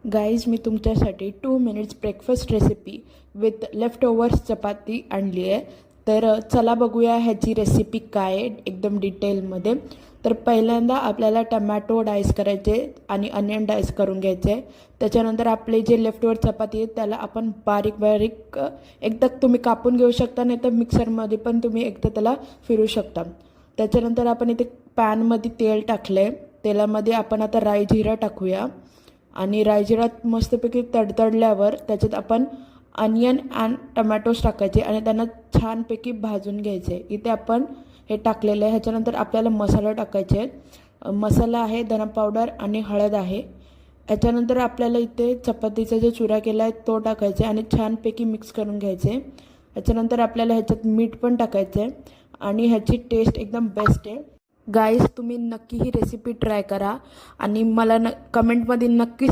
Guys मी तुमच्यासाठी 2 minutes breakfast recipe with leftovers chapati आणली आहे. तर चला बघूया ह्याची रेसिपी काय आहे एकदम डिटेलमध्ये. तर पहिल्यांदा आपल्याला टमॅटो डाईस करायचे आणि अनियन डाईस करून घ्यायचे. त्याच्यानंतर आपले जे लेफ्ट ओव्हर चपाती आहे त्याला आपण बारीक बारीक एकदा तुम्ही कापून घेऊ शकता, नाही तर मिक्सरमध्ये पण तुम्ही एकदा त्याला फिरू शकता. त्याच्यानंतर आपण इथे पॅनमध्ये तेल टाकलं आहे. तेलामध्ये आपण आता राई जिरं टाकूया आणि रायजिरात मस्तपैकी तडतडल्यावर त्याच्यात आपण अनियन अँड टमॅटोज टाकायचे आणि त्यांना छानपैकी भाजून घ्यायचे. इथे आपण हे टाकलेलं आहे. ह्याच्यानंतर आपल्याला मसाला टाकायचे. मसाला आहे धना पावडर आणि हळद आहे. ह्याच्यानंतर आपल्याला इथे चपातीचा जो चुरा केला आहे तो टाकायचा आणि छानपैकी मिक्स करून घ्यायचे. ह्याच्यानंतर आपल्याला ह्याच्यात मीठ पण टाकायचं आहे आणि ह्याची टेस्ट एकदम बेस्ट आहे. गाईज तुम्ही नक्की ही रेसिपी ट्राय करा आणि मला कमेंटमध्ये नक्की